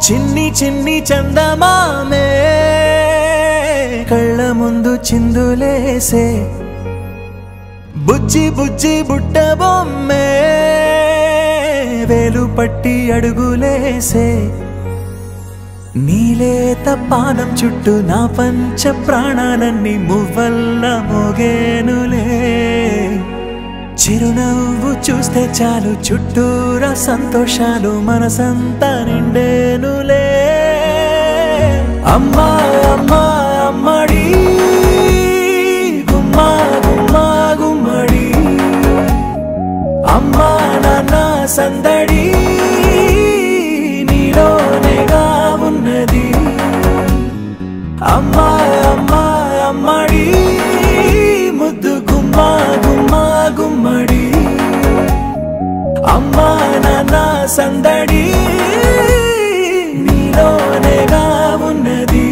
చిన్ని చిన్ని చందమామే కళ్ళ ముందు చిందులేసే బుజ్జి బుజ్జి బుట్ట బొమ్మే వేలు పట్టి అడుగులేసే నీలేత పానం చుట్టూ నా పంచ ప్రాణాలన్నీ మువ్వల్ల మోగేనులే చిరునవ్వు చూస్తే చాలు చుట్టూరా సంతోషాలు మనసంతా నిండేనులే అమ్మా అమ్మా అమ్మడి గుమ్మా గుమ్మా గుమ్మడి అమ్మా నాన్న సందడి నీలోనేగా ఉన్నది అమ్మా అమ్మా అమ్మడి ముద్దు గుమ్మా గుమ్మా గుమ్మడి అమ్మా నాన్న సందడి నీలోనేగా ఉన్నది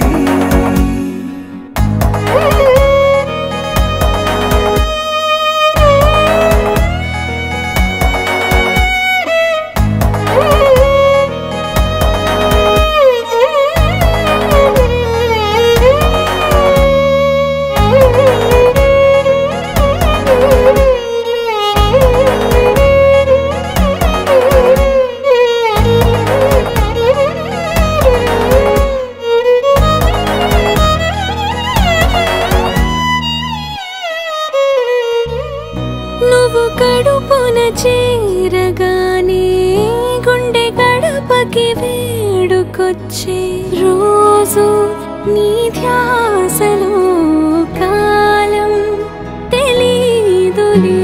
కడుపున చేరగానే గుండె గడపకి వేడుకొచ్చే రోజు నీ ధ్యాసలో కాలం తెలీదులే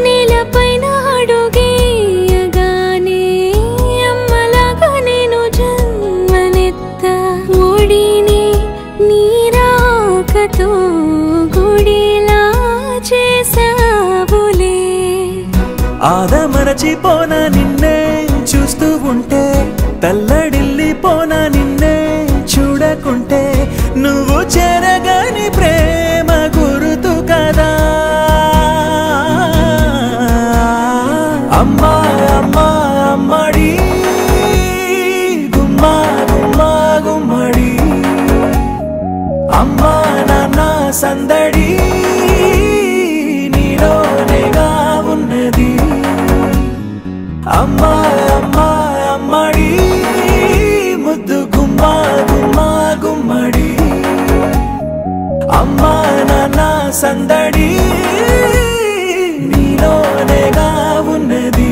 నేలపైన అడుగేయగానే అమ్మలాగా నేను జన్మనెత్త ఒడిని నీ రాకతో గుడిలా చేసా ఆదమరచిపోనా నిన్నే చూస్తూ ఉంటే తల్లడిల్లిపోనా నిన్నే చూడకుంటే నువ్వు చెరగని ప్రేమ గురుతు కదా అమ్మా అమ్మా అమ్మడి గుమ్మా గుమ్మా గుమ్మడి అమ్మా నాన్న సందడి నీలోనేగా ఉన్నది అమ్మా అమ్మా అమ్మడి ముద్దు గుమ్మా గుమ్మా గుమ్మడి అమ్మా నాన్న సందడి నీలోనేగా ఉన్నది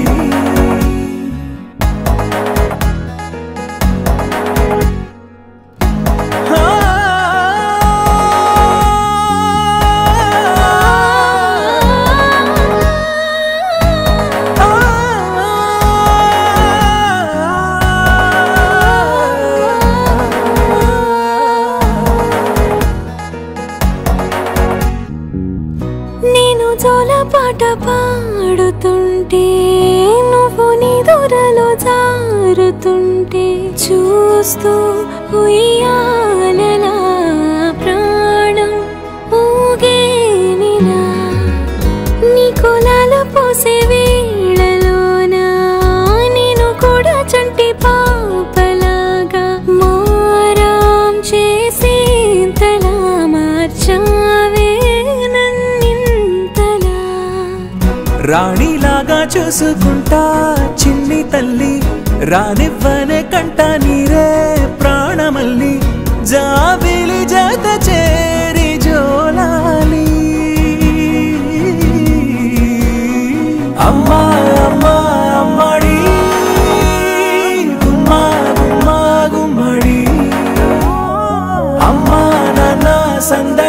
పాట పాడుతుంటే నువ్వు నీ దూరలో జారుతుంటే చూస్తూ ఉయ్యాలలా ప్రాణం ఊగేనినా నీ కులాలు పోసే వేళలోనా నేను కూడా చంటి పాపలాగా మారాం చేసేంతలా మార్చావే రాణిలాగా చూసుకుంటా చిన్ని తల్లి రానివ్వనే కంట నీరే ప్రాణమల్లి జాబిలి జత చేరి జోలాలి అమ్మా అమ్మా అమ్మడి గుమ్మా గుమ్మా గుమ్మడి అమ్మా నాన్న సందడి